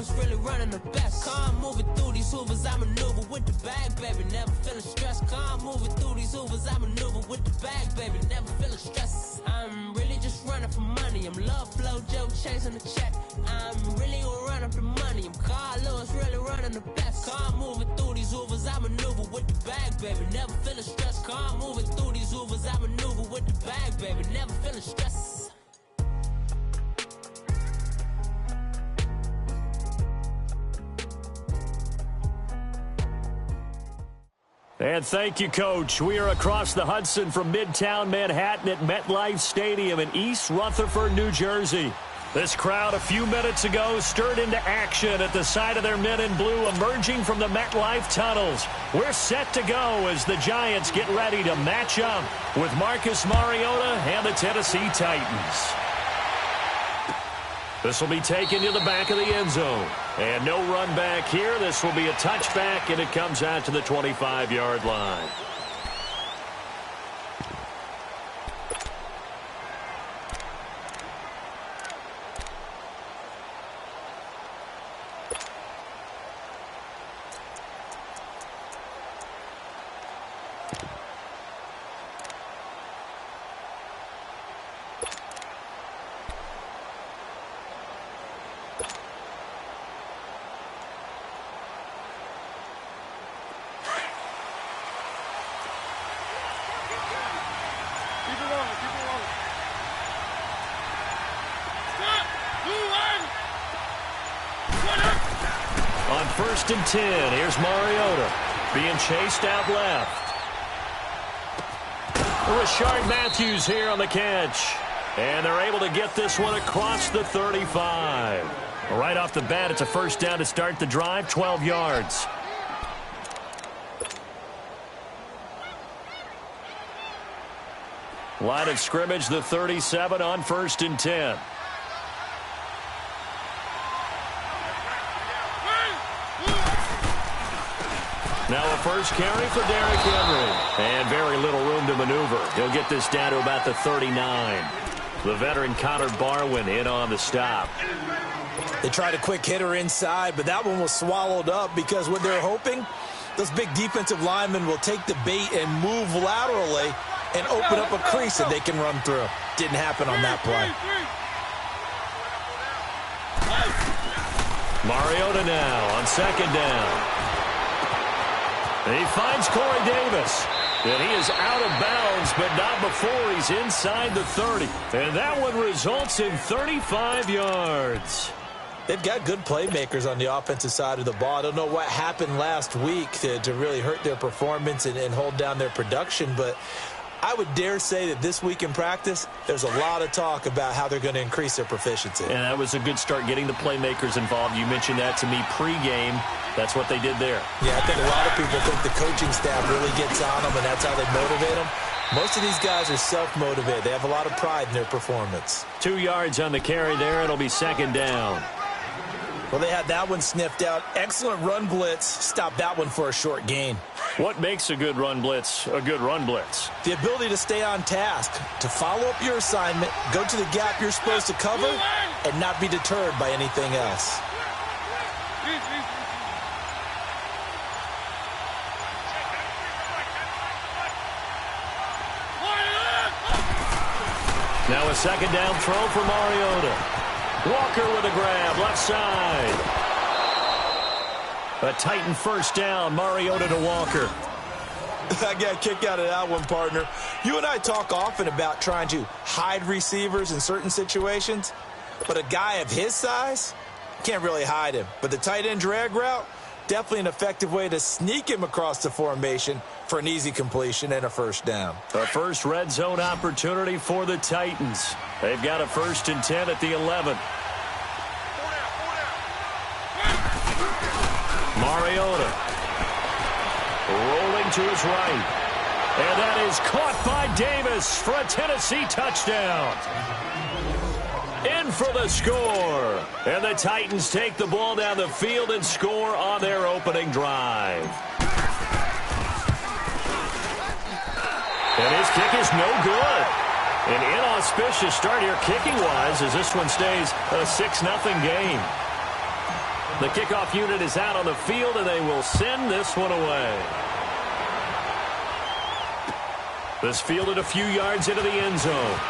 Lewis really running the best. Car moving through these hoovers, I maneuver with the bag, baby. Never feeling stressed. Car moving through these hoovers, I maneuver with the bag, baby. Never feeling stressed. I'm really just running for money. I'm love flow, Joe chasing the check. I'm really gonna run up the money. I'm Carl Lewis really running the best. Car moving through these hoovers, I maneuver with the bag, baby. Never feeling stressed. Car moving through these hoovers, I maneuver with the bag, baby. Never feeling stressed. And thank you, Coach. We are across the Hudson from Midtown Manhattan at MetLife Stadium in East Rutherford, New Jersey. This crowd a few minutes ago stirred into action at the sight of their men in blue emerging from the MetLife tunnels. We're set to go as the Giants get ready to match up with Marcus Mariota and the Tennessee Titans. This will be taken to the back of the end zone. And no run back here. This will be a touchback, and it comes out to the 25-yard line. On 1st and 10, here's Mariota being chased out left. Rashard Matthews here on the catch. And they're able to get this one across the 35. Right off the bat, it's a first down to start the drive, 12 yards. Line of scrimmage, the 37 on 1st and 10. Now a first carry for Derrick Henry. And very little room to maneuver. He'll get this down to about the 39. The veteran Connor Barwin in on the stop. They tried a quick hitter inside, but that one was swallowed up because what they're hoping, those big defensive linemen will take the bait and move laterally and open up a crease that they can run through. Didn't happen on that play. Mariota now on 2nd down. He finds Corey Davis. And he is out of bounds, but not before he's inside the 30. And that one results in 35 yards. They've got good playmakers on the offensive side of the ball. I don't know what happened last week to really hurt their performance and hold down their production, but I would dare say that this week in practice, there's a lot of talk about how they're going to increase their proficiency. And that was a good start getting the playmakers involved. You mentioned that to me pregame. That's what they did there. Yeah, I think a lot of people think the coaching staff really gets on them, and that's how they motivate them. Most of these guys are self-motivated. They have a lot of pride in their performance. 2 yards on the carry there. It'll be 2nd down. Well, they had that one sniffed out. Excellent run blitz. Stopped that one for a short gain. What makes a good run blitz a good run blitz? The ability to stay on task, to follow up your assignment, go to the gap you're supposed to cover, and not be deterred by anything else. Now a 2nd down throw for Mariota. Walker with a grab, left side. A Titan first down, Mariota to Walker. I got a kick out of that one, partner. You and I talk often about trying to hide receivers in certain situations, but a guy of his size can't really hide him. But the tight end drag route, definitely an effective way to sneak him across the formation for an easy completion and a first down. A first red zone opportunity for the Titans. They've got a 1st and 10 at the 11. Mariota rolling to his right. And that is caught by Davis for a Tennessee touchdown. In for the score. And the Titans take the ball down the field and score on their opening drive. And his kick is no good. An inauspicious start here kicking-wise as this one stays a 6-0 game. The kickoff unit is out on the field, and they will send this one away. This fielded a few yards into the end zone.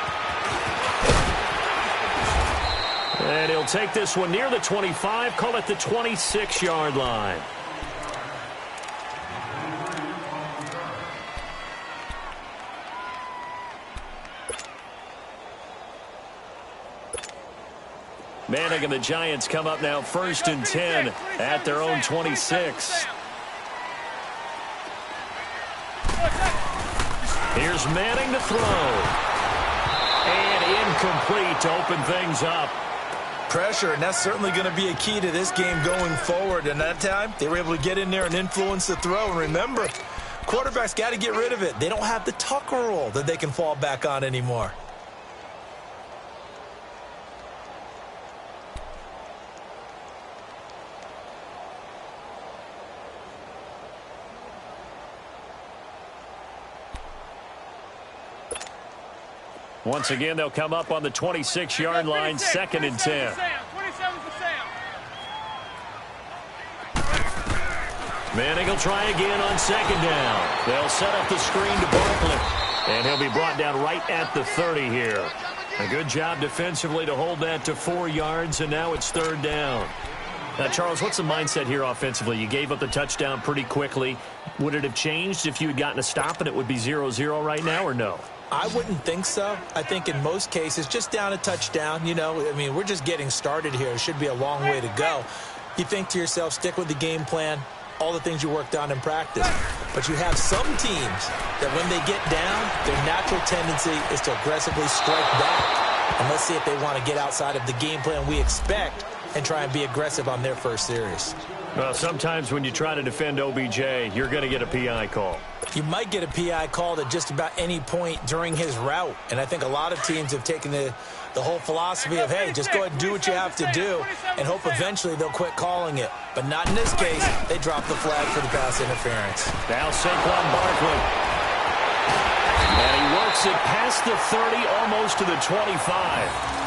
And he'll take this one near the 25, call it the 26-yard line. Manning and the Giants come up now 1st and 10 at their own 26. Here's Manning to throw. And incomplete to open things up. Pressure, and that's certainly going to be a key to this game going forward. And that time, they were able to get in there and influence the throw. And remember, quarterbacks got to get rid of it. They don't have the tucker roll that they can fall back on anymore. Once again, they'll come up on the 26-yard line, 2nd and 10. Manning will try again on 2nd down. They'll set up the screen to Barkley, and he'll be brought down right at the 30 here. A good job defensively to hold that to 4 yards, and now it's 3rd down. Now, Charles, what's the mindset here offensively? You gave up the touchdown pretty quickly. Would it have changed if you had gotten a stop and it would be 0-0 right now, or no? I wouldn't think so. I think in most cases, just down a touchdown, you know, I mean, we're just getting started here. It should be a long way to go. You think to yourself, stick with the game plan, all the things you worked on in practice. But you have some teams that when they get down, their natural tendency is to aggressively strike back. And let's see if they want to get outside of the game plan we expect and try and be aggressive on their first series. Well, sometimes when you try to defend OBJ, you're going to get a PI call. You might get a PI called at just about any point during his route. And I think a lot of teams have taken the whole philosophy of, hey, just go ahead and do what you have to do and hope eventually they'll quit calling it. But not in this case. They dropped the flag for the pass interference. Now Saquon Barkley. And he works it past the 30, almost to the 25.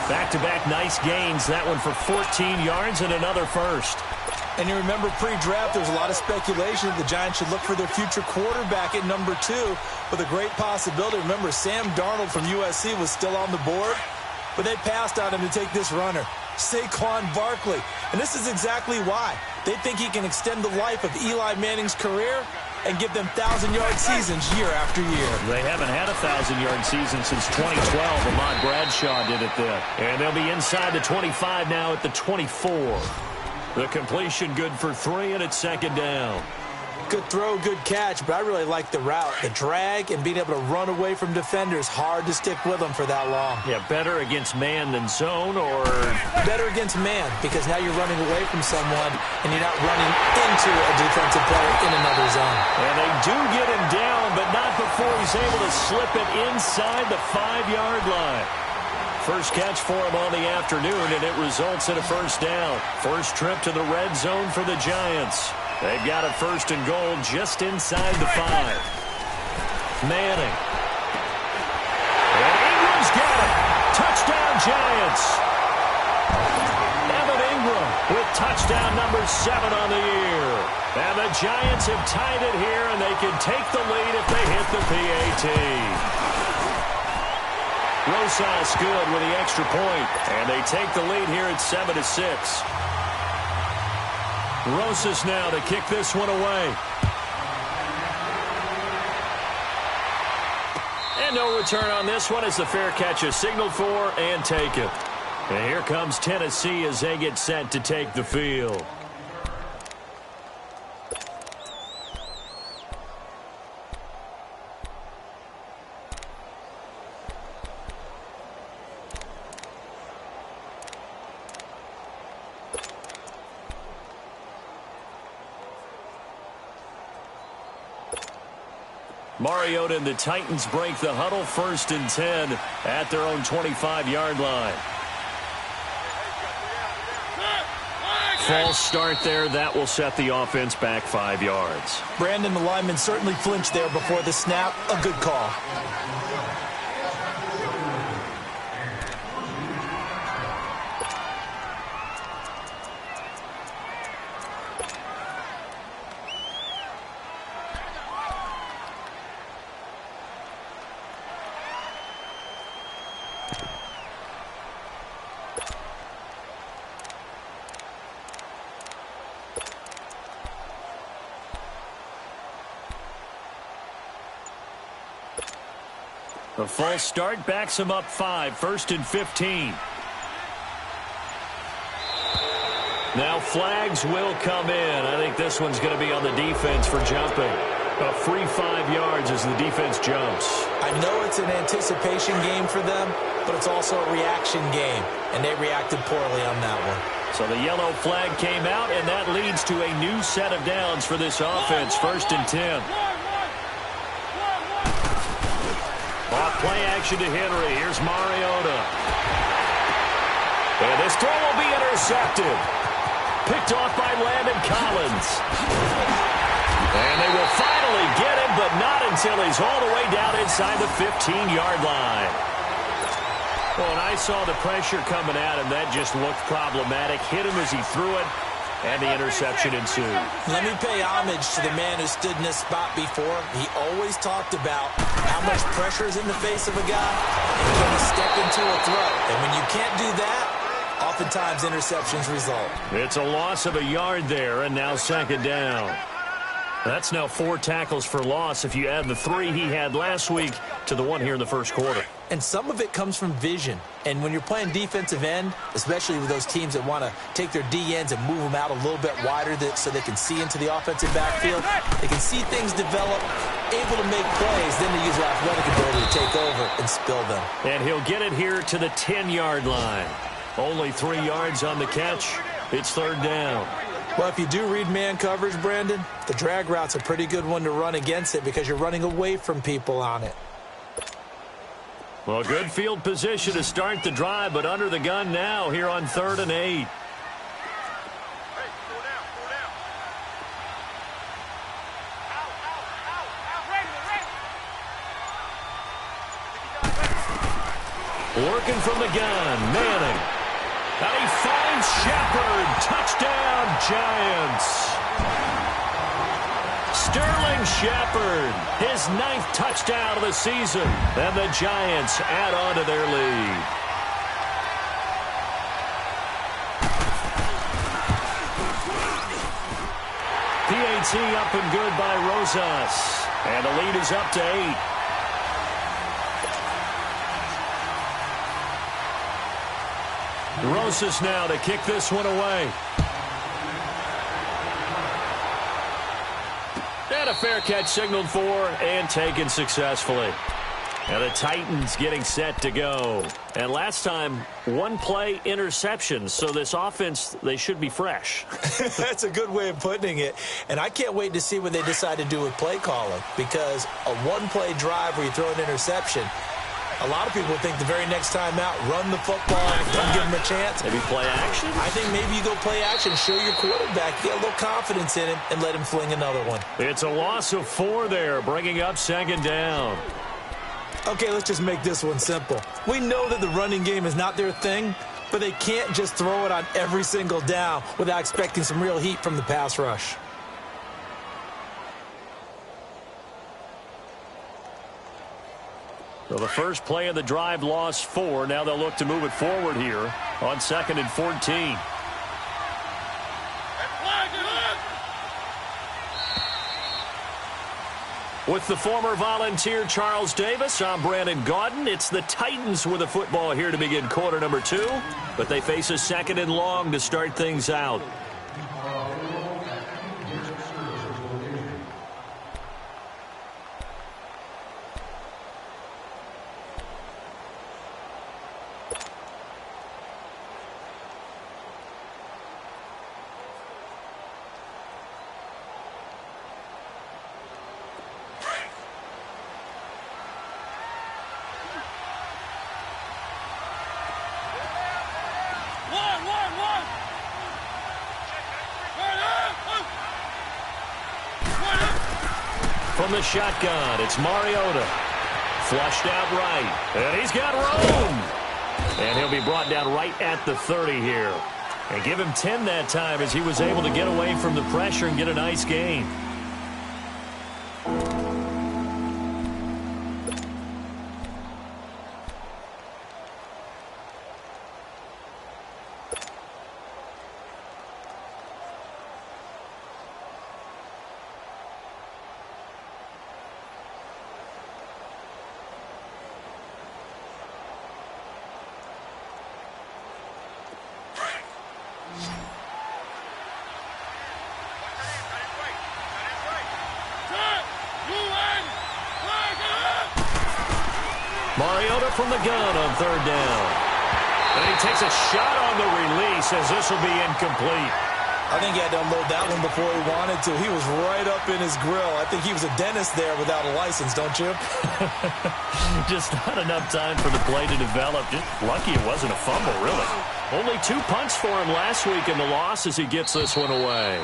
Back-to-back nice gains. That one for 14 yards and another first. And you remember pre-draft, there was a lot of speculation that the Giants should look for their future quarterback at number 2 with a great possibility. Remember, Sam Darnold from USC was still on the board, but they passed on him to take this runner, Saquon Barkley. And this is exactly why. They think he can extend the life of Eli Manning's career and give them 1,000-yard seasons year after year. They haven't had a 1,000-yard season since 2012. Ahmad Bradshaw did it then. And they'll be inside the 25 now at the 24. The completion good for 3, and it's 2nd down. Good throw, good catch, but I really like the route. The drag and being able to run away from defenders, hard to stick with them for that long. Yeah, better against man than zone, or? Better against man, because now you're running away from someone and you're not running into a defensive player in another zone. And they do get him down, but not before he's able to slip it inside the 5-yard line. First catch for him on the afternoon, and it results in a 1st down. First trip to the red zone for the Giants. They've got a 1st and goal just inside the 5. Manning. And Ingram's got it. Touchdown, Giants. Evan Ingram with touchdown number 7 on the year. And the Giants have tied it here, and they can take the lead if they hit the PAT. Rosas good with the extra point, and they take the lead here at 7-6. Rosas now to kick this one away. And no return on this one as the fair catch is signaled for and taken. And here comes Tennessee as they get set to take the field. Mariota and the Titans break the huddle, 1st and 10 at their own 25-yard line. False start there. That will set the offense back 5 yards. Brandon, the lineman certainly flinched there before the snap. A good call. A false start backs him up 5, 1st and 15. Now flags will come in. I think this one's going to be on the defense for jumping. A free 5 yards as the defense jumps. I know it's an anticipation game for them, but it's also a reaction game, and they reacted poorly on that one. So the yellow flag came out, and that leads to a new set of downs for this offense. 1st and 10. Off play action to Henry. Here's Mariota. And this throw will be intercepted. Picked off by Landon Collins. And they will finally get him, but not until he's all the way down inside the 15-yard line. Well, when I saw the pressure coming at him, that just looked problematic. Hit him as he threw it, and the interception ensued. Let me pay homage to the man who stood in this spot before. He always talked about how much pressure is in the face of a guy, and can he step into a throw. And when you can't do that, oftentimes interceptions result. It's a loss of a yard there, and now 2nd down. That's now 4 tackles for loss if you add the 3 he had last week to the 1 here in the 1st quarter. And some of it comes from vision. And when you're playing defensive end, especially with those teams that want to take their D-ends and move them out a little bit wider so they can see into the offensive backfield, they can see things develop, able to make plays, then they use their athletic ability to take over and spill them. And he'll get it here to the 10-yard line. Only 3 yards on the catch. It's 3rd down. Well, if you do read man coverage, Brandon, the drag route's a pretty good one to run against it because you're running away from people on it. Well, good field position to start the drive, but under the gun now here on 3rd and 8. Working from the gun, Manning. And he finds Shepard. Touchdown, Giants. Sterling Shepard, his 9th touchdown of the season. And the Giants add on to their lead. PAT up and good by Rosas. And the lead is up to 8. Rosas now to kick this one away. And a fair catch signaled for and taken successfully. And the Titans getting set to go. And last time, 1 play interception. So this offense, they should be fresh. That's a good way of putting it. And I can't wait to see what they decide to do with play calling. Because a 1-play drive where you throw an interception, a lot of people think the very next time out, run the football, don't give him a chance. Maybe play action? I think maybe you go play action, show your quarterback, get a little confidence in him, and let him fling another one. It's a loss of 4 there, bringing up 2nd down. Okay, let's just make this one simple. We know that the running game is not their thing, but they can't just throw it on every single down without expecting some real heat from the pass rush. So the first play of the drive lost 4. Now they'll look to move it forward here on 2nd and 14. With the former Volunteer Charles Davis, I'm Brandon Gaudin. It's the Titans with the football here to begin quarter number 2, but they face a 2nd and long to start things out. From the shotgun, it's Mariota. Flushed out right. And he's got room. And he'll be brought down right at the 30 here. And give him 10 that time as he was able to get away from the pressure and get a nice gain. from the gun on third down. And he takes a shot on the release as this will be incomplete. I think he had to unload that one before he wanted to. He was right up in his grill. I think he was a dentist there without a license, don't you? Just not enough time for the play to develop. Just lucky it wasn't a fumble, really. Only 2 punts for him last week in the loss as he gets this one away.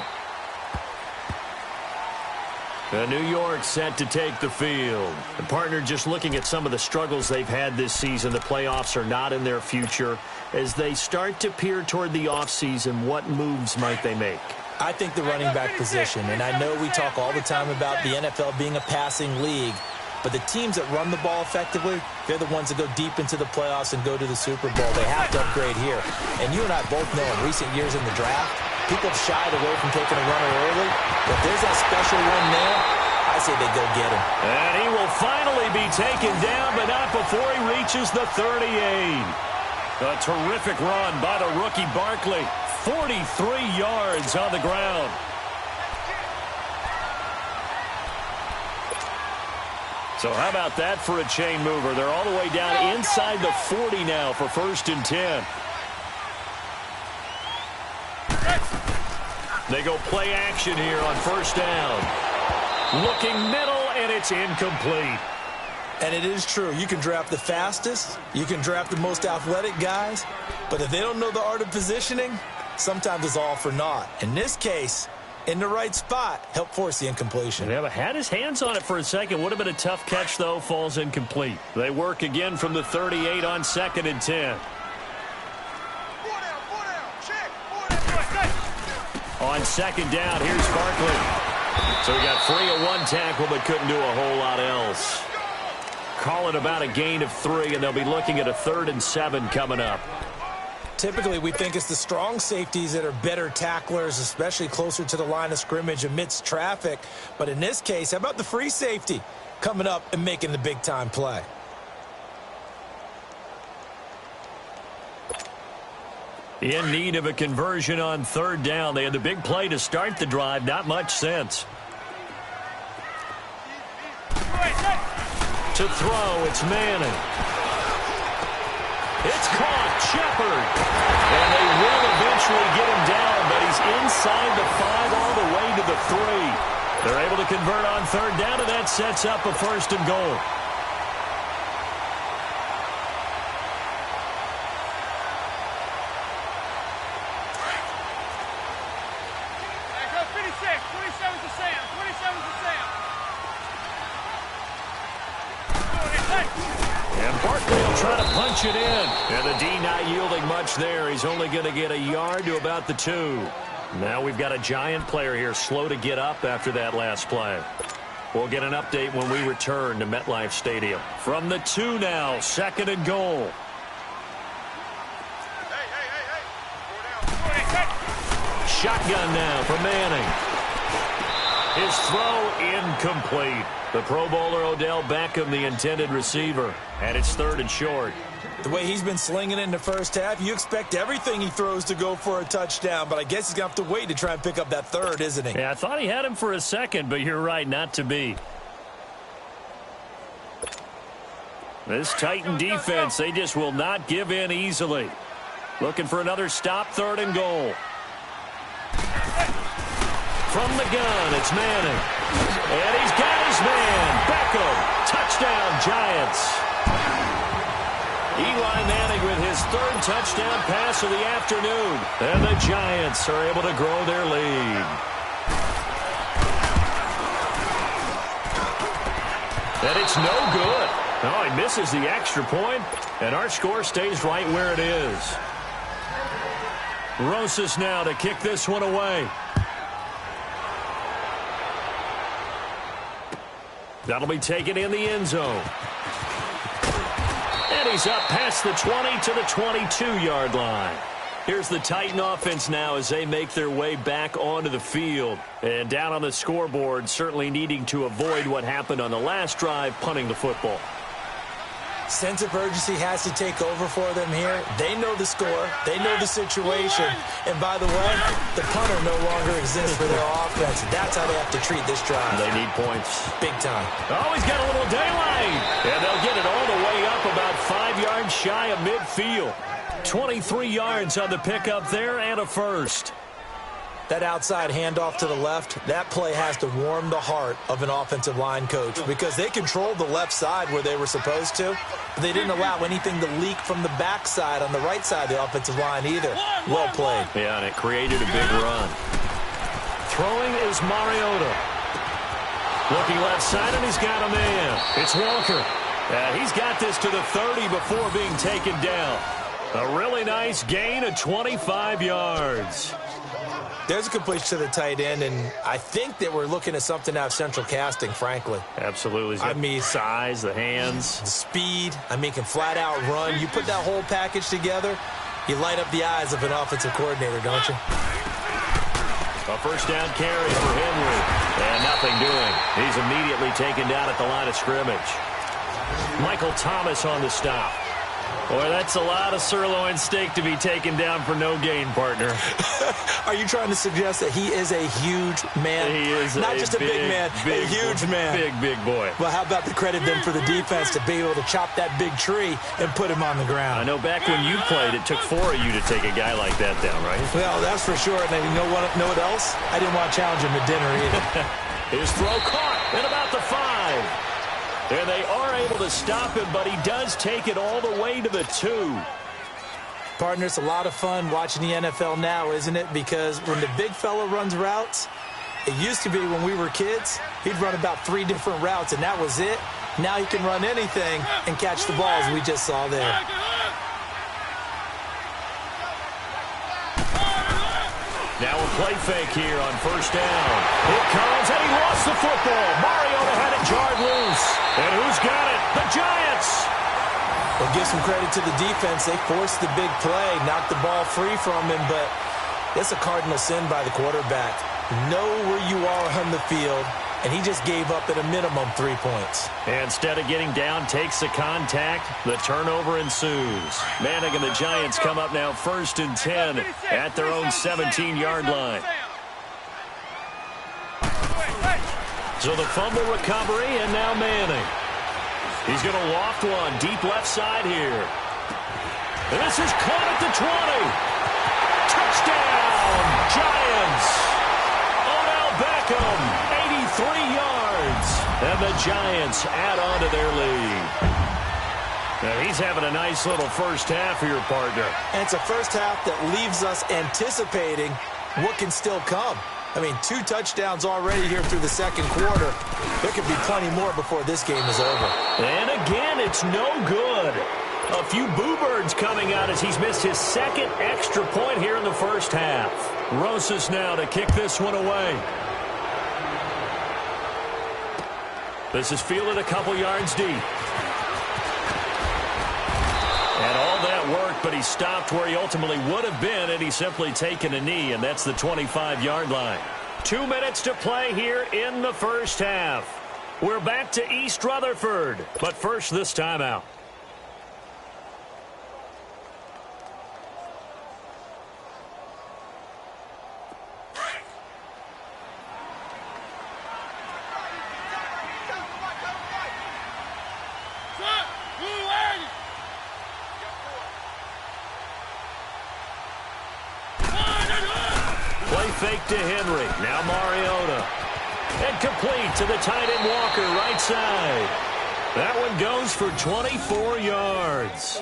New York set to take the field. The partner just looking at some of the struggles they've had this season. The playoffs are not in their future. As they start to peer toward the offseason, what moves might they make? I think the running back position, and I know we talk all the time about the NFL being a passing league, but the teams that run the ball effectively, they're the ones that go deep into the playoffs and go to the Super Bowl. They have to upgrade here. And you and I both know in recent years in the draft, people have shied away from taking a runner early. But if there's that special one there, I say they go get him. And he will finally be taken down, but not before he reaches the 38. A terrific run by the rookie Barkley. 43 yards on the ground. So how about that for a chain mover? They're all the way down inside the 40 now for 1st and 10. They go play action here on 1st down. Looking middle, and it's incomplete. And it is true. You can draft the fastest. You can draft the most athletic guys. But if they don't know the art of positioning, sometimes it's all for naught. In this case, in the right spot, help force the incompletion. Yeah, but had his hands on it for a second. Would have been a tough catch, though. Falls incomplete. They work again from the 38 on 2nd and 10. On 2nd down, here's Barkley. So he got free of 1 tackle, but couldn't do a whole lot else. Call it about a gain of 3, and they'll be looking at a 3rd and 7 coming up. Typically, we think it's the strong safeties that are better tacklers, especially closer to the line of scrimmage amidst traffic. But in this case, how about the free safety coming up and making the big-time play? In need of a conversion on 3rd down. They had the big play to start the drive. Not much sense. To throw, it's Manning. It's caught. Shepard. And they will eventually get him down, but he's inside the 5 all the way to the 3. They're able to convert on 3rd down, and that sets up a 1st and goal. It in. And the D not yielding much there. He's only going to get a yard to about the 2. Now we've got a giant player here slow to get up after that last play. We'll get an update when we return to MetLife Stadium. From the 2 now, 2nd and goal. Shotgun now for Manning. His throw incomplete. The Pro Bowler Odell Beckham, the intended receiver. And it's 3rd and short. The way he's been slinging in the first half, you expect everything he throws to go for a touchdown, but I guess he's going to have to wait to try and pick up that 3rd, isn't he? Yeah, I thought he had him for a second, but you're right, not to be. This Titan defense, they just will not give in easily. Looking for another stop, 3rd and goal. From the gun, it's Manning. And he's got his man, Beckham. Touchdown, Giants. Eli Manning with his 3rd touchdown pass of the afternoon. And the Giants are able to grow their lead. And it's no good. Oh, he misses the extra point, and our score stays right where it is. Rosas now to kick this one away. That'll be taken in the end zone. And he's up past the 20 to the 22-yard line. Here's the Titan offense now as they make their way back onto the field. And down on the scoreboard, certainly needing to avoid what happened on the last drive, punting the football. Sense of urgency has to take over for them here. They know the score. They know the situation. And by the way, the punter no longer exists for their offense. That's how they have to treat this drive. They need points. Big time. Oh, he's got a little daylight. And they'll get it all the way up about 5 yards shy of midfield. 23 yards on the pickup there and a first. That outside handoff to the left, that play has to warm the heart of an offensive line coach because they controlled the left side where they were supposed to. But they didn't allow anything to leak from the backside on the right side of the offensive line either. Well played. Yeah, and it created a big run. Throwing is Mariota. Looking left side, and he's got a man. It's Walker. He's got this to the 30 before being taken down. A really nice gain of 25 yards. There's a completion to the tight end, and I think that we're looking at something out of central casting, frankly. Absolutely. I mean, size, the hands. The speed. I mean, can flat out run. You put that whole package together, you light up the eyes of an offensive coordinator, don't you? A first down carry for Henry. And nothing doing. He's immediately taken down at the line of scrimmage. Michael Thomas on the stop. Boy, that's a lot of sirloin steak to be taken down for no gain, partner. Are you trying to suggest that he is a huge man? He is not just a big man, a huge man. Big boy. Well, how about the credit then for the defense to be able to chop that big tree and put him on the ground? I know back when you played, it took 4 of you to take a guy like that down, right? Well, that's for sure. And you know what else? I didn't want to challenge him at dinner either. His throw caught at about the 5. And they are able to stop him, but he does take it all the way to the 2. Partner, it's a lot of fun watching the NFL now, isn't it? Because when the big fella runs routes, it used to be when we were kids, he'd run about 3 different routes, and that was it. Now he can run anything and catch the balls we just saw there. Now a play fake here on first down. Here comes, and he lost the football. Mariota had it jarred loose. And who's got it? The Giants. Well, give some credit to the defense. They forced the big play, knocked the ball free from him, but it's a cardinal sin by the quarterback. Know where you are on the field, and he just gave up at a minimum 3 points. And instead of getting down, takes the contact. The turnover ensues. Manning and the Giants come up now 1st and 10 at their own 17-yard line. So the fumble recovery, and now Manning. He's going to loft one deep left side here. And this is caught at the 20. Touchdown, Giants. Odell Beckham, 83 yards. And the Giants add on to their lead. Now he's having a nice little first half here, partner. And it's a first half that leaves us anticipating what can still come. I mean, 2 touchdowns already here through the second quarter. There could be plenty more before this game is over. And again, it's no good. A few boo birds coming out as he's missed his 2nd extra point here in the first half. Rosas now to kick this one away. This is fielded a couple yards deep. And all that worked, but he stopped where he ultimately would have been had he simply taken a knee, and that's the 25-yard line. 2 minutes to play here in the first half. We're back to East Rutherford, but first this timeout. Fake to Henry. Now Mariota. And complete to the tight end Walker, right side. That one goes for 24 yards.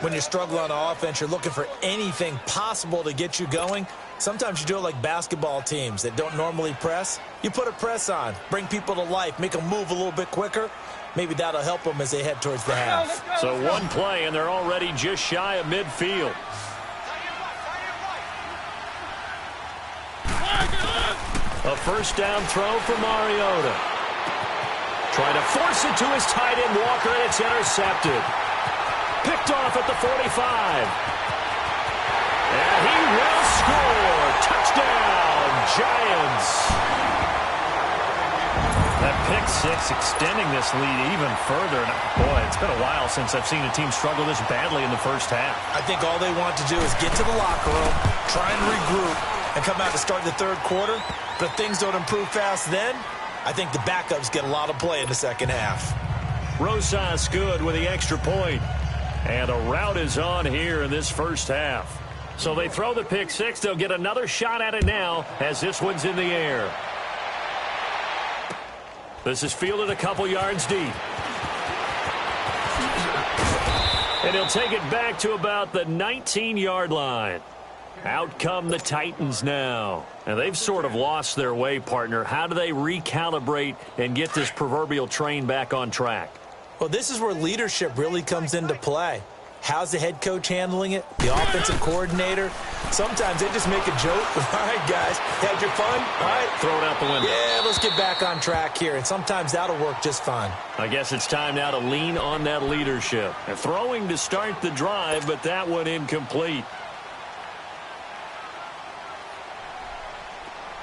When you struggle on offense, you're looking for anything possible to get you going. Sometimes you do it like basketball teams that don't normally press. You put a press on, bring people to life, make them move a little bit quicker. Maybe that'll help them as they head towards the half. So one play, and they're already just shy of midfield. A first down throw for Mariota. Trying to force it to his tight end Walker, and it's intercepted. Picked off at the 45. And he will score. Touchdown, Giants. That pick six extending this lead even further. And boy, it's been a while since I've seen a team struggle this badly in the first half. I think all they want to do is get to the locker room, try and regroup, and come out to start the third quarter. But if things don't improve fast then, I think the backups get a lot of play in the second half. Rosas good with the extra point. And a rout is on here in this first half. So they throw the pick six. They'll get another shot at it now as this one's in the air. This is fielded a couple yards deep. And he'll take it back to about the 19-yard line. Out come the Titans now. And they've sort of lost their way, partner. How do they recalibrate and get this proverbial train back on track? Well, this is where leadership really comes into play. How's the head coach handling it? The offensive coordinator? Sometimes they just make a joke. All right, guys, had your fun? All right. Throw it out the window. Yeah, let's get back on track here. And sometimes that'll work just fine. I guess it's time now to lean on that leadership. And throwing to start the drive, but that one incomplete.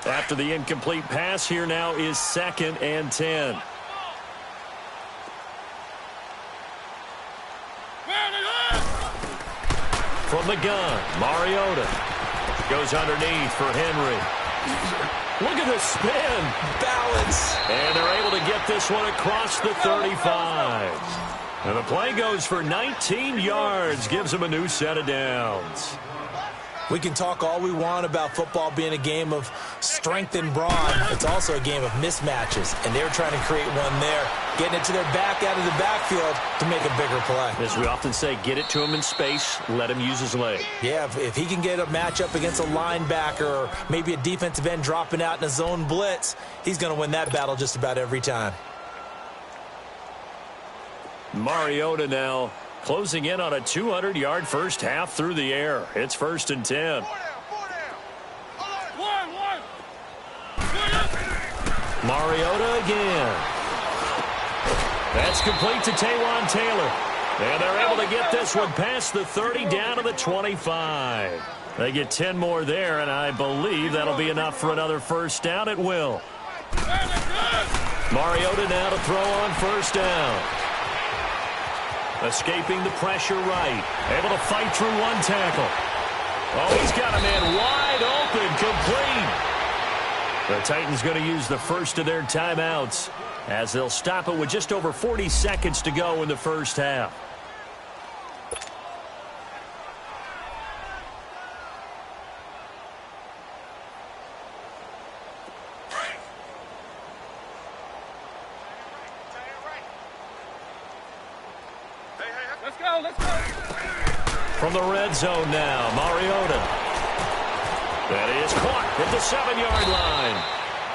After the incomplete pass, here now is 2nd and 10. From the gun, Mariota goes underneath for Henry. Look at the spin. Balance. And they're able to get this one across the 35. And the play goes for 19 yards, gives them a new set of downs. We can talk all we want about football being a game of strength and brawn. It's also a game of mismatches, and they're trying to create one there, getting it to their back out of the backfield to make a bigger play. As we often say, get it to him in space, let him use his leg. Yeah, if he can get a matchup against a linebacker or maybe a defensive end dropping out in a zone blitz, he's going to win that battle just about every time. Mariota now closing in on a 200-yard first half through the air. It's 1st and 10. Mariota again. That's complete to Taywan Taylor. And they're able to get this one past the 30 down to the 25. They get 10 more there, and I believe that'll be enough for another first down. It will. Mariota now to throw on first down. Escaping the pressure right. Able to fight through one tackle. Oh, he's got a man wide open, complete. The Titans going to use the first of their timeouts as they'll stop it with just over 40 seconds to go in the first half. Let's go. From the red zone now, Mariota. That is caught at the 7-yard line.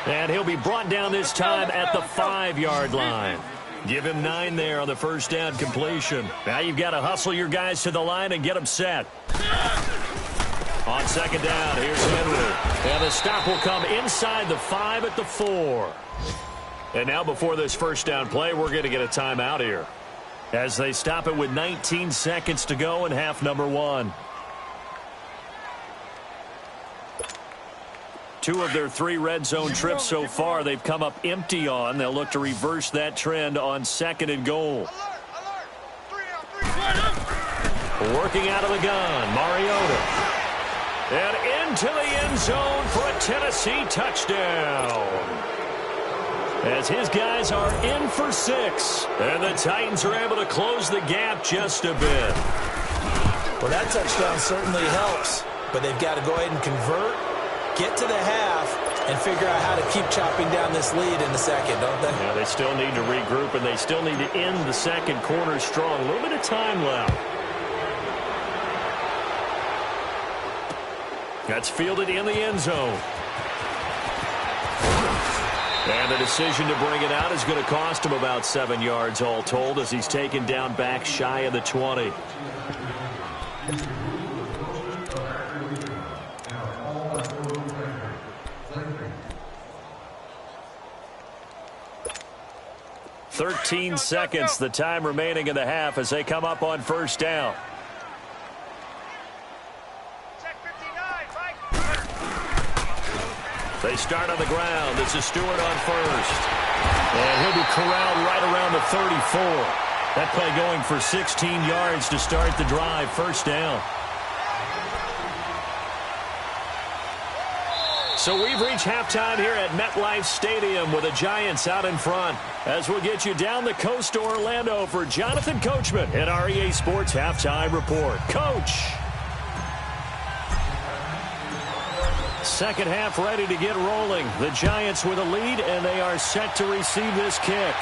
And he'll be brought down this time at the 5-yard line. Give him 9 there on the first down completion. Now you've got to hustle your guys to the line and get them set. On second down, here's Henry. And the stop will come inside the 5 at the 4. And now before this first down play, we're going to get a timeout here, as they stop it with 19 seconds to go in half number 1. 2 of their 3 red zone trips so far they've come up empty on. They'll look to reverse that trend on 2nd and goal. Working out of the gun, Mariota. And into the end zone for a Tennessee touchdown, as his guys are in for 6. And the Titans are able to close the gap just a bit. Well, that touchdown certainly helps, but they've got to go ahead and convert, get to the half, and figure out how to keep chopping down this lead in the second, don't they? Yeah, they still need to regroup, and they still need to end the second quarter strong. A little bit of time left. That's fielded in the end zone. And the decision to bring it out is going to cost him about 7 yards all told, as he's taken down back shy of the 20. "13 seconds, the time remaining in the half as they come up on first down. They start on the ground. This is Stewart on first. And he'll be corralled right around the 34. That play going for 16 yards to start the drive. First down. So we've reached halftime here at MetLife Stadium with the Giants out in front. As we'll get you down the coast to Orlando for Jonathan Coachman at REA Sports Halftime Report. Coach. Second half ready to get rolling. The Giants with a lead, and they are set to receive this kick.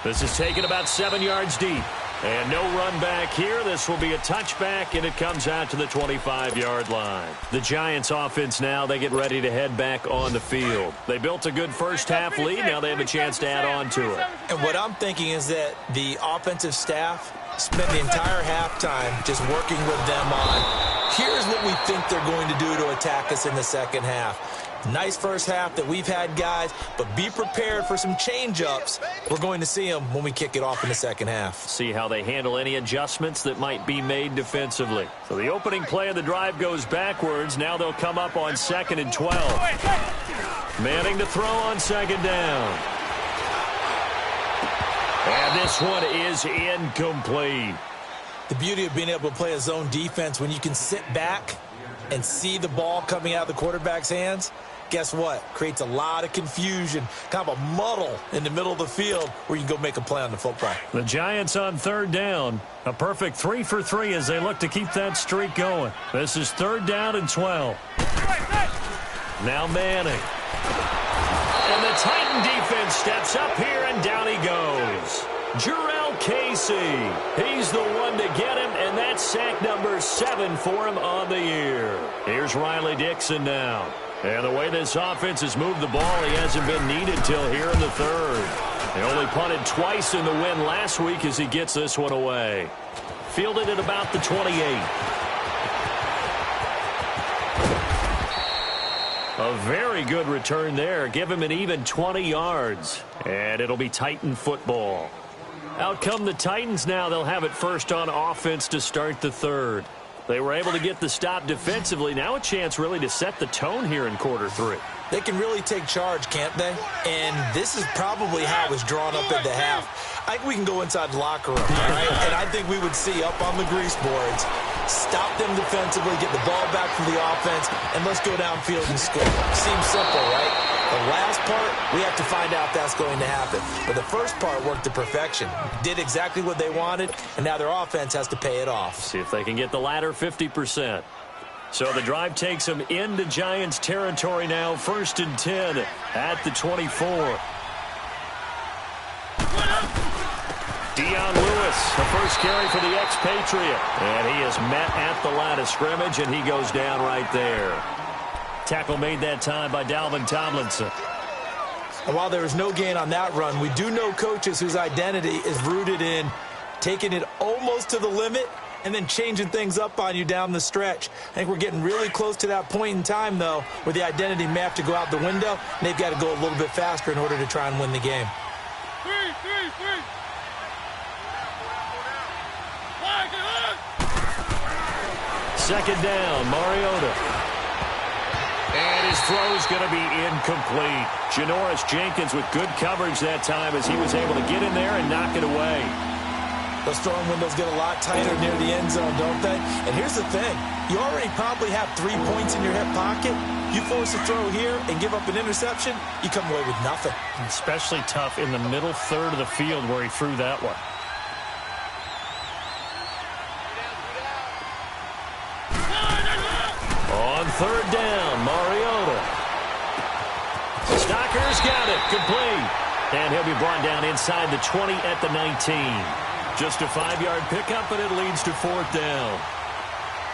This is taken about 7 yards deep. And no run back here. This will be a touchback, and it comes out to the 25-yard line. The Giants offense now, they get ready to head back on the field. They built a good first-half lead. Now they have a chance to add on to it. And what I'm thinking is that the offensive staff spent the entire halftime just working with them on, here's what we think they're going to do to attack us in the second half. Nice first half that we've had, guys, but be prepared for some change-ups. We're going to see them when we kick it off in the second half. See how they handle any adjustments that might be made defensively. So the opening play of the drive goes backwards. Now they'll come up on 2nd and 12. Manning to throw on 2nd down. And this one is incomplete. The beauty of being able to play a zone defense when you can sit back and see the ball coming out of the quarterback's hands, guess what? Creates a lot of confusion, kind of a muddle in the middle of the field where you can go make a play on the football. The Giants on 3rd down. A perfect 3 for 3 as they look to keep that streak going. This is 3rd down and 12. Now Manning. And the Titan defense steps up here, and down he goes. Jarrell Casey. He's the one to get him, and that's sack number 7 for him on the year. Here's Riley Dixon now. And the way this offense has moved the ball, he hasn't been needed till here in the 3rd. They only punted twice in the win last week as he gets this one away. Fielded at about the 28. A very good return there. Give him an even 20 yards. And it'll be Titan football. Out come the Titans now. They'll have it first on offense to start the 3rd. They were able to get the stop defensively. Now a chance really to set the tone here in quarter 3. They can really take charge, can't they? And this is probably how it was drawn up at the half. I think we can go inside the locker room, all right? And I think we would see up on the grease boards, stop them defensively, get the ball back from the offense, and let's go downfield and score. Seems simple, right? The last part, we have to find out if that's going to happen. But the first part worked to perfection. Did exactly what they wanted, and now their offense has to pay it off. See if they can get the latter 50%. So the drive takes them into Giants territory now. 1st and 10 at the 24. Dion Lewis, the first carry for the expatriate. And he is met at the line of scrimmage, and he goes down right there. Tackle made that time by Dalvin Tomlinson. And while there was no gain on that run, we do know coaches whose identity is rooted in taking it almost to the limit and then changing things up on you down the stretch. I think we're getting really close to that point in time, though, where the identity may have to go out the window, and they've got to go a little bit faster in order to try and win the game. 2nd down, Mariota. And his throw is going to be incomplete. Janoris Jenkins with good coverage that time as he was able to get in there and knock it away. Those throwing windows get a lot tighter near the end zone, don't they? And here's the thing. You already probably have 3 points in your hip pocket. You force a throw here and give up an interception, you come away with nothing. Especially tough in the middle 3rd of the field where he threw that one. On 3rd down, Mariota. Stocker's got it, complete. And he'll be brought down inside the 20 at the 19. Just a 5-yard pickup, and it leads to 4th down.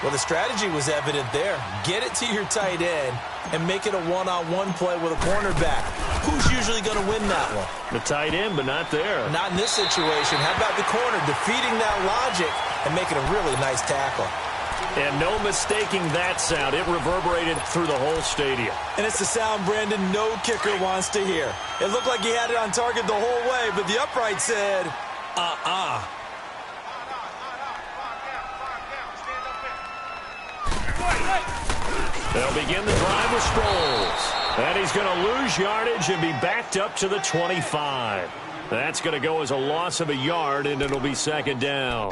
Well, the strategy was evident there. Get it to your tight end and make it a one-on-one play with a cornerback. Who's usually going to win that one? The tight end, but not there. Not in this situation. How about the corner defeating that logic and making a really nice tackle? And no mistaking that sound. It reverberated through the whole stadium. And it's the sound Brandon no kicker wants to hear. It looked like he had it on target the whole way, but the upright said, They'll begin the drive with Sproles. And he's going to lose yardage and be backed up to the 25. That's going to go as a loss of a yard, and it'll be 2nd down.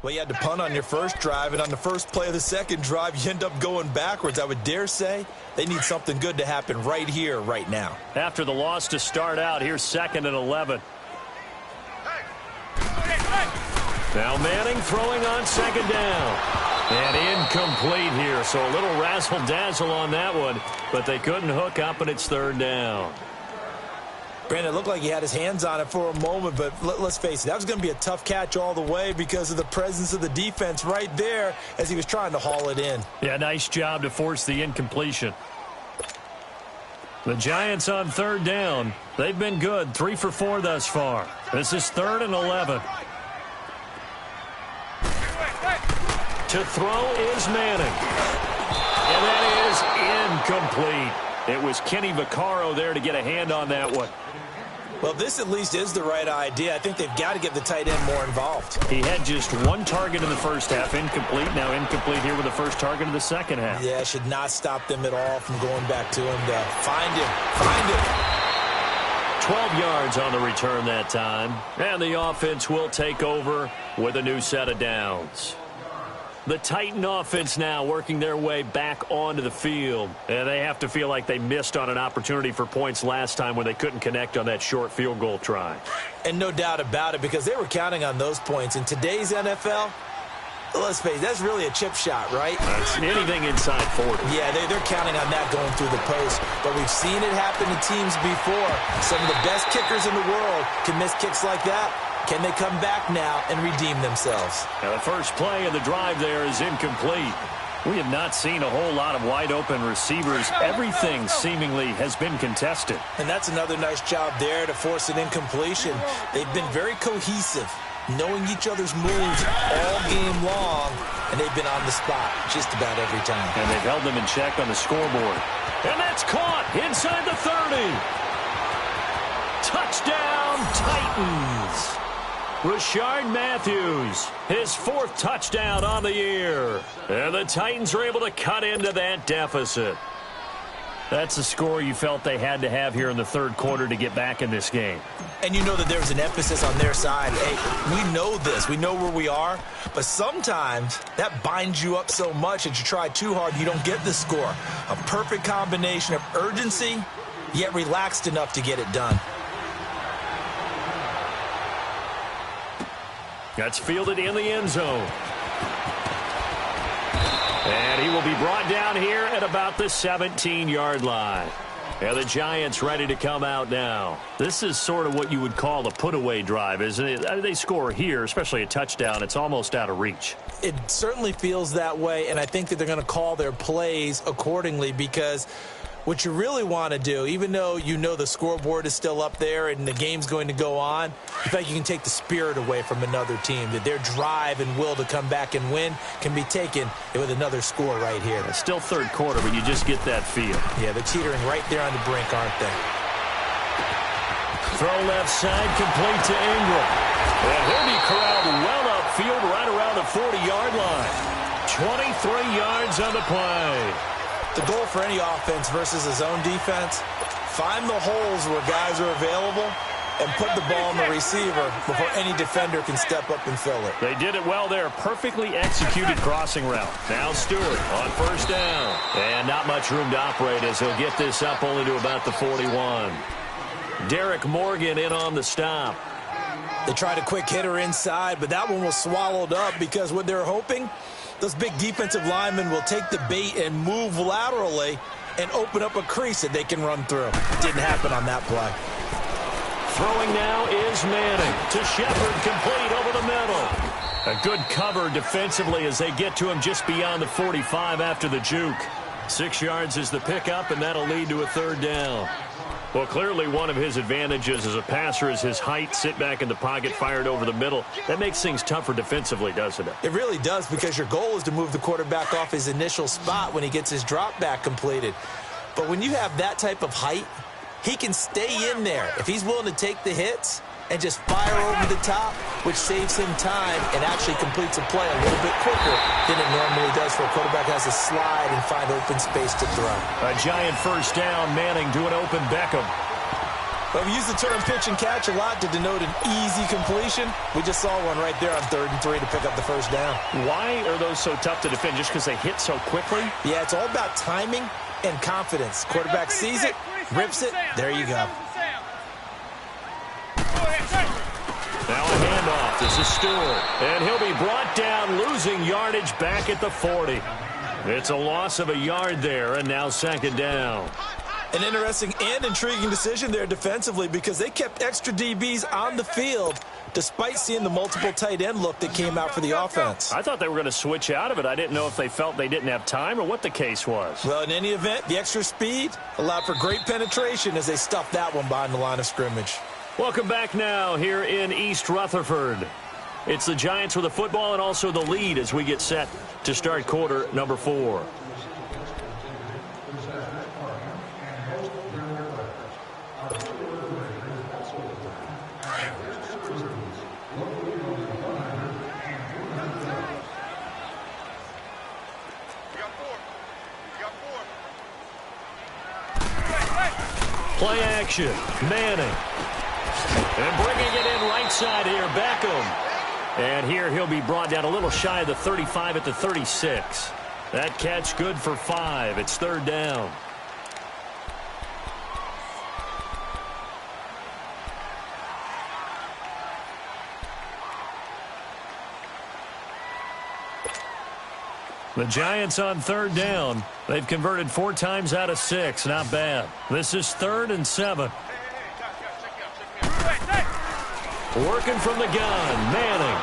Well, you had to punt on your first drive, and on the first play of the second drive, you end up going backwards. I would dare say they need something good to happen right here, right now. After the loss to start out, here's 2nd and 11. Now Manning throwing on 2nd down. And incomplete here, so a little razzle-dazzle on that one, but they couldn't hook up, and it's 3rd down. Brandon, it looked like he had his hands on it for a moment, but let's face it, that was going to be a tough catch all the way because of the presence of the defense right there as he was trying to haul it in. Yeah, nice job to force the incompletion. The Giants on 3rd down. They've been good, 3 for 4 thus far. This is 3rd and 11. To throw is Manning. And that is incomplete. It was Kenny Vaccaro there to get a hand on that one. Well, this at least is the right idea. I think they've got to get the tight end more involved. He had just 1 target in the first half, incomplete. Now incomplete here with the first target of the second half. Yeah, should not stop them at all from going back to him to find him. Find him. 12 yards on the return that time. And the offense will take over with a new set of downs. The Titan offense now working their way back onto the field. And they have to feel like they missed on an opportunity for points last time when they couldn't connect on that short field goal try. And no doubt about it, because they were counting on those points. In today's NFL, let's face it, that's really a chip shot, right? That's anything inside 40. Yeah, they're counting on that going through the post. But we've seen it happen to teams before. Some of the best kickers in the world can miss kicks like that. Can they come back now and redeem themselves? Now the first play of the drive there is incomplete. We have not seen a whole lot of wide-open receivers. Everything seemingly has been contested. And that's another nice job there to force an incompletion. They've been very cohesive, knowing each other's moves all game long, and they've been on the spot just about every time. And they've held them in check on the scoreboard. And that's caught inside the 30. Touchdown, Titans. Rashard Matthews, his 4th touchdown on the year. And the Titans are able to cut into that deficit. That's a score you felt they had to have here in the 3rd quarter to get back in this game. And you know that there's an emphasis on their side. Hey, we know this. We know where we are. But sometimes that binds you up so much that you try too hard, you don't get the score. A perfect combination of urgency, yet relaxed enough to get it done. That's fielded in the end zone. And he will be brought down here at about the 17-yard line. And the Giants ready to come out now. This is sort of what you would call a put-away drive, isn't it? They score here, especially a touchdown. It's almost out of reach. It certainly feels that way, and I think that they're going to call their plays accordingly because what you really want to do, even though you know the scoreboard is still up there and the game's going to go on, you think you can take the spirit away from another team, that their drive and will to come back and win can be taken with another score right here. It's still 3rd quarter, but you just get that feel. Yeah, they're teetering right there on the brink, aren't they? Throw left side, complete to Ingram. And he'll be corralled well upfield right around the 40-yard line. 23 yards on the play. The goal for any offense versus a zone defense, find the holes where guys are available and put the ball on the receiver before any defender can step up and fill it. They did it well there. Perfectly executed crossing route. Now Stewart on 1st down. And not much room to operate as he'll get this up only to about the 41. Derek Morgan in on the stop. They tried a quick hitter inside, but that one was swallowed up because what they're hoping, those big defensive linemen will take the bait and move laterally and open up a crease that they can run through. Didn't happen on that play. Throwing now is Manning to Shepard, complete over the middle. A good cover defensively as they get to him just beyond the 45 after the juke. 6 yards is the pickup, and that'll lead to a 3rd down. Well, clearly one of his advantages as a passer is his height, sit back in the pocket, fired over the middle. That makes things tougher defensively, doesn't it? It really does, because your goal is to move the quarterback off his initial spot when he gets his drop back completed. But when you have that type of height, he can stay in there if he's willing to take the hits and just fire over the top, which saves him time and actually completes a play a little bit quicker than it normally does for a quarterback who has to slide and find open space to throw. A giant 1st down, Manning to an open Beckham. Well, we use the term pitch and catch a lot to denote an easy completion. We just saw one right there on 3rd and 3 to pick up the first down. Why are those so tough to defend? Just because they hit so quickly? Yeah, it's all about timing and confidence. Quarterback sees it, rips it, there you go. Now a handoff. This is Stewart. And he'll be brought down, losing yardage back at the 40. It's a loss of a yard there, and now 2nd down. An interesting and intriguing decision there defensively because they kept extra DBs on the field despite seeing the multiple tight end look that came out for the offense. I thought they were going to switch out of it. I didn't know if they felt they didn't have time or what the case was. Well, in any event, the extra speed allowed for great penetration as they stuffed that one behind the line of scrimmage. Welcome back now here in East Rutherford. It's the Giants with the football and also the lead as we get set to start quarter number 4. Play action. Manning. And bringing it in right side here, Beckham. And here he'll be brought down a little shy of the 35 at the 36. That catch good for 5. It's 3rd down. The Giants on 3rd down. They've converted 4 times out of 6. Not bad. This is 3rd and 7. Working from the gun, Manning.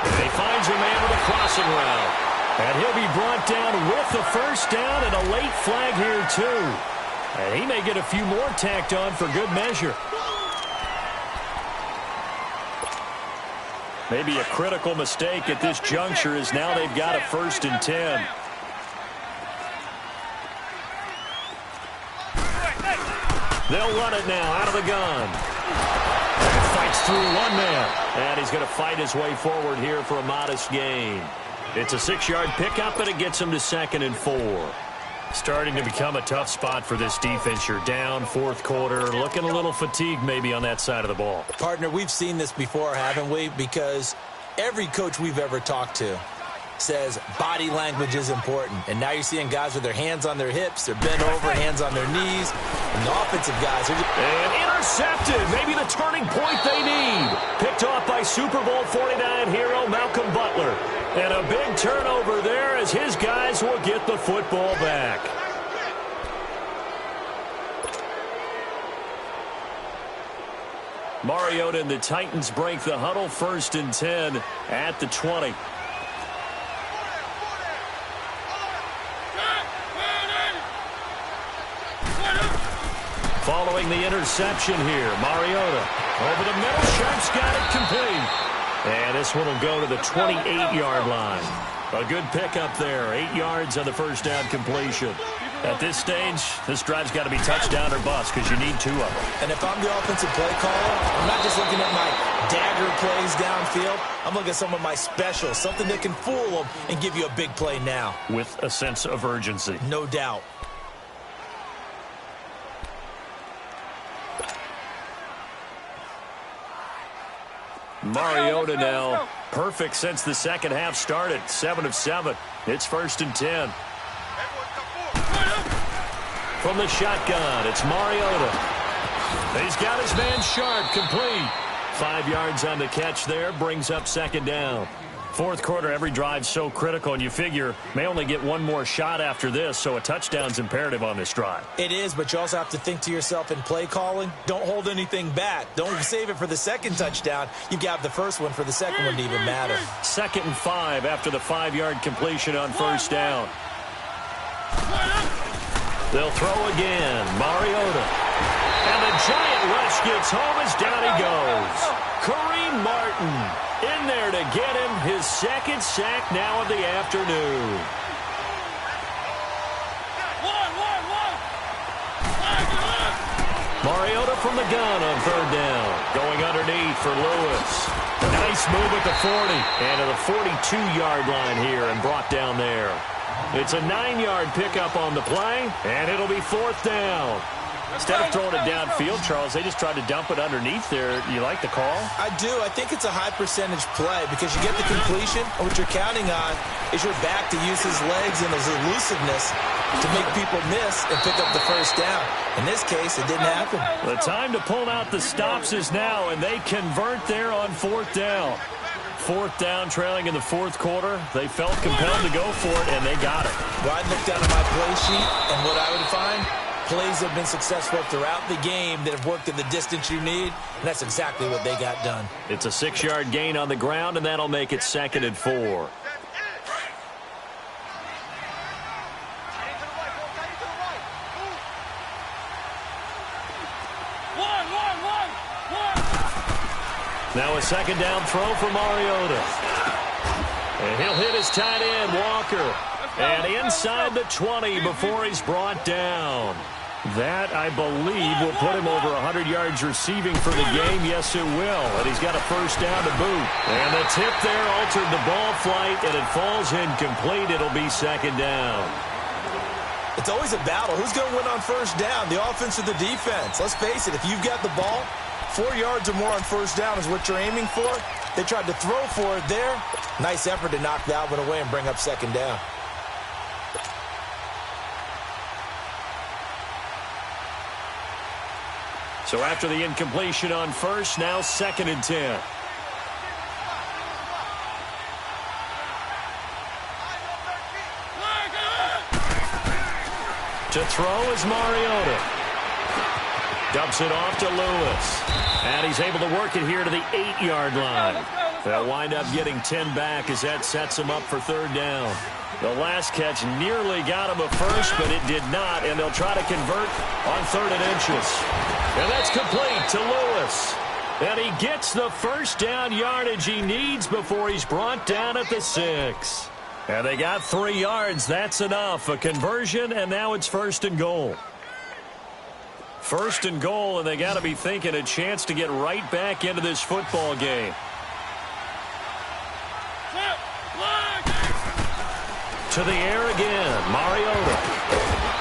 And he finds a man with a crossing route. And he'll be brought down with the first down and a late flag here, too. And he may get a few more tacked on for good measure. Maybe a critical mistake at this juncture as now they've got a 1st and 10. They'll run it now out of the gun. Fights through one man. And he's going to fight his way forward here for a modest gain. It's a 6-yard pickup, and it gets him to 2nd and 4. Starting to become a tough spot for this defense. You're down 4th quarter, looking a little fatigued maybe on that side of the ball. Partner, we've seen this before, haven't we? Because every coach we've ever talked to says body language is important. And now you're seeing guys with their hands on their hips, they're bent over, hands on their knees. And the offensive guys are just... And intercepted. Maybe the turning point they need. Picked off by Super Bowl 49 hero Malcolm Butler. And a big turnover there as his guys will get the football back. Mariota and the Titans break the huddle. 1st and 10 at the 20. Following the interception here, Mariota over the middle. Sharp's got it complete. And this one will go to the 28-yard line. A good pickup there. 8 yards on the first down completion. At this stage, this drive's got to be touchdown or bust because you need 2 of them. And if I'm the offensive play caller, I'm not just looking at my dagger plays downfield. I'm looking at some of my specials, something that can fool them and give you a big play now. With a sense of urgency. No doubt. Mariota now perfect since the second half started. 7 of 7. It's 1st and 10. From the shotgun, it's Mariota. He's got his man Sharp complete. 5 yards on the catch there, brings up 2nd down. 4th quarter, every drive's so critical, and you figure may only get one more shot after this, so a touchdown's imperative on this drive. It is, but you also have to think to yourself in play calling, don't hold anything back. Don't save it for the 2nd touchdown. You've got the first one for the 2nd one to even matter. 2nd and 5 after the 5-yard completion on 1st down. They'll throw again. Mariota. And the giant rush gets home as down he goes. Kareem Martin in there to get him his 2nd sack now of the afternoon. Mariota from the gun on 3rd down. Going underneath for Lewis. Nice move at the 40. And to the 42-yard line here and brought down there. It's a 9-yard pickup on the play, and it'll be 4th down. Instead of throwing it downfield, Charles, they just tried to dump it underneath there. You like the call? I do. I think it's a high-percentage play because you get the completion, and what you're counting on is your back to use his legs and his elusiveness to make people miss and pick up the first down. In this case, it didn't happen. The time to pull out the stops is now, and they convert there on 4th down. 4th down, trailing in the 4th quarter. They felt compelled to go for it, and they got it. Well, I'd look down at my play sheet, and what I would find, plays have been successful throughout the game that have worked at the distance you need, and that's exactly what they got done. It's a 6-yard gain on the ground, and that'll make it 2nd and 4. Now a 2nd down throw for Mariota. And he'll hit his tight end, Walker. And inside the 20 before he's brought down. That, I believe, will put him over 100 yards receiving for the game. Yes, it will. And he's got a first down to boot. And the tip there altered the ball flight, and it falls incomplete. It'll be 2nd down. It's always a battle. Who's going to win on first down, the offense or the defense? Let's face it, if you've got the ball, 4 yards or more on first down is what you're aiming for. They tried to throw for it there. Nice effort to knock that one away and bring up 2nd down. So after the incompletion on first, now 2nd and 10. To throw is Mariota. Dumps it off to Lewis. And he's able to work it here to the 8-yard line. They'll wind up getting 10 back as that sets him up for 3rd down. The last catch nearly got him a first, but it did not, and they'll try to convert on 3rd and inches. And that's complete to Lewis. And he gets the first down yardage he needs before he's brought down at the 6. And they got 3 yards. That's enough. A conversion, and now it's 1st and goal. 1st and goal, and they got to be thinking a chance to get right back into this football game. To the air again, Mariota.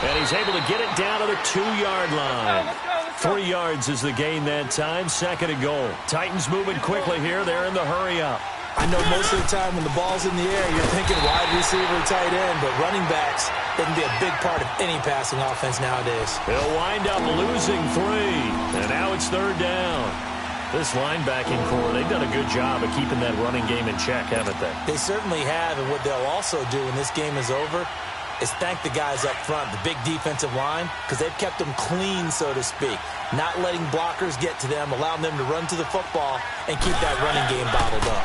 And he's able to get it down to the 2-yard line. 3 yards is the gain that time, 2nd and goal. Titans moving quickly here. They're in the hurry-up. I know most of the time when the ball's in the air, you're thinking wide receiver, tight end, but running backs can be a big part of any passing offense nowadays. They'll wind up losing 3, and now it's 3rd down. This linebacking core, they've done a good job of keeping that running game in check, haven't they? They certainly have, and what they'll also do when this game is over is thank the guys up front, the big defensive line, because they've kept them clean, so to speak. Not letting blockers get to them, allowing them to run to the football and keep that running game bottled up.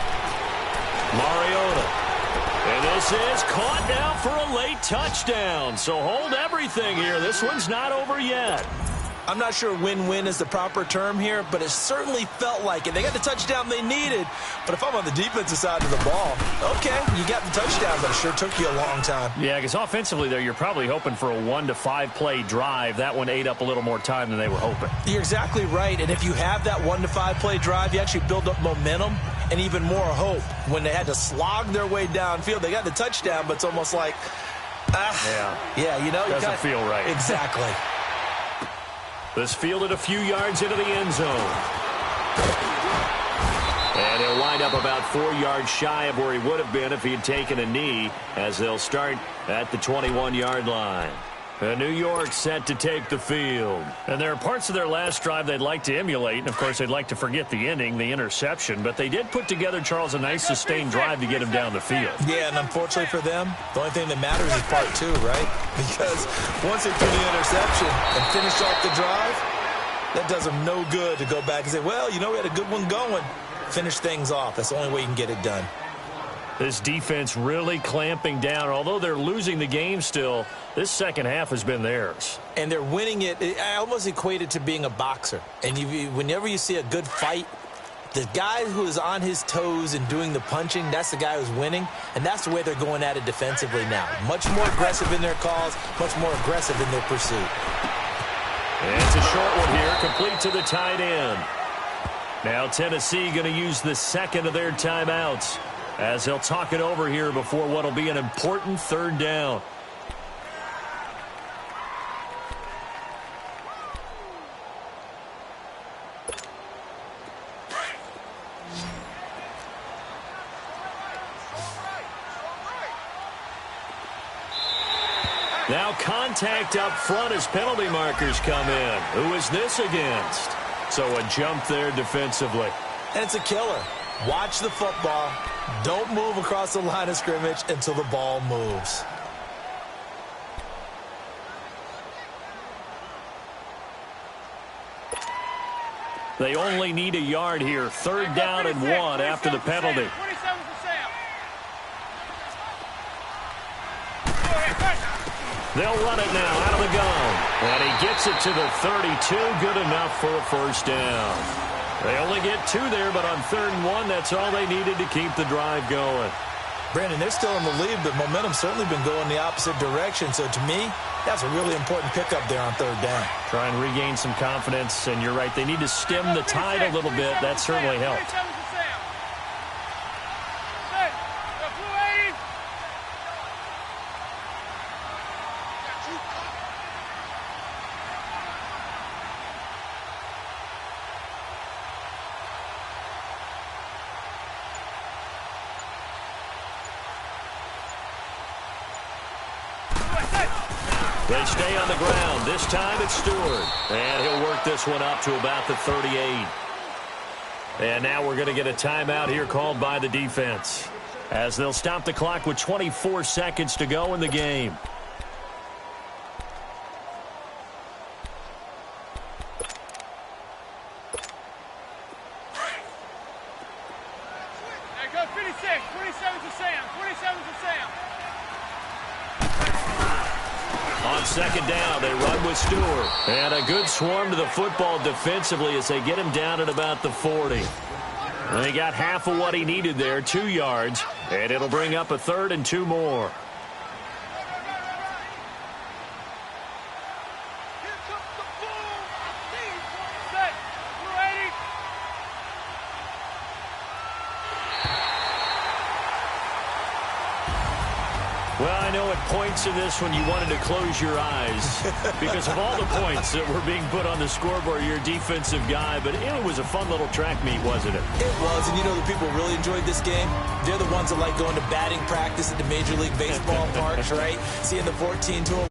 Mariota. And this is caught now for a late touchdown. So hold everything here. This one's not over yet. I'm not sure win-win is the proper term here, but it certainly felt like it. They got the touchdown they needed, but if I'm on the defensive side of the ball, okay, you got the touchdown, but it sure took you a long time. Yeah, because offensively there, you're probably hoping for a 1 to 5 play drive. That one ate up a little more time than they were hoping. You're exactly right, and if you have that 1 to 5 play drive, you actually build up momentum and even more hope. When they had to slog their way downfield, they got the touchdown, but it's almost like, yeah, you know. Doesn't feel right. Exactly. This fielded a few yards into the end zone. And he'll wind up about 4 yards shy of where he would have been if he had taken a knee, as they'll start at the 21-yard line. And New York set to take the field. And there are parts of their last drive they'd like to emulate. And, of course, they'd like to forget the ending, the interception. But they did put together, Charles, a nice sustained drive to get him down the field. Yeah, and unfortunately for them, the only thing that matters is part 2, right? Because once they threw the interception and finished off the drive, that does them no good to go back and say, well, you know, we had a good one going. Finish things off. That's the only way you can get it done. This defense really clamping down. Although they're losing the game still, this second half has been theirs. And they're winning it. I almost equate it to being a boxer. And whenever you see a good fight, the guy who is on his toes and doing the punching, that's the guy who's winning. And that's the way they're going at it defensively now. Much more aggressive in their calls, much more aggressive in their pursuit. And it's a short one here, complete to the tight end. Now Tennessee going to use the second of their timeouts, as they'll talk it over here before what will be an important 3rd down. Now contact up front as penalty markers come in. Who is this against? So a jump there defensively. And it's a killer. Watch the football. Don't move across the line of scrimmage until the ball moves. They only need a yard here. 3rd down and 1 after the penalty. They'll run it now out of the gun. And he gets it to the 32. Good enough for a 1st down. They only get 2 there, but on 3rd and 1, that's all they needed to keep the drive going. Brandon, they're still in the lead, but momentum's certainly been going the opposite direction. So to me, that's a really important pickup there on 3rd down. Try and regain some confidence, and you're right. They need to stem the tide a little bit. That certainly helped. They stay on the ground. This time it's Stewart. And he'll work this one up to about the 38. And now we're going to get a timeout here called by the defense, as they'll stop the clock with 24 seconds to go in the game. There goes 56. 27 to Sam. 27 to Sam. On 2nd down, they run with Stewart. And a good swarm to the football defensively as they get him down at about the 40. And he got half of what he needed there, 2 yards. And it'll bring up a 3rd and 2 more. Well, I know at points in this one you wanted to close your eyes because of all the points that were being put on the scoreboard. You're a defensive guy, but it was a fun little track meet, wasn't it? It was, and you know the people really enjoyed this game? They're the ones that like going to batting practice at the Major League Baseball parks, right? Seeing the 14 tool.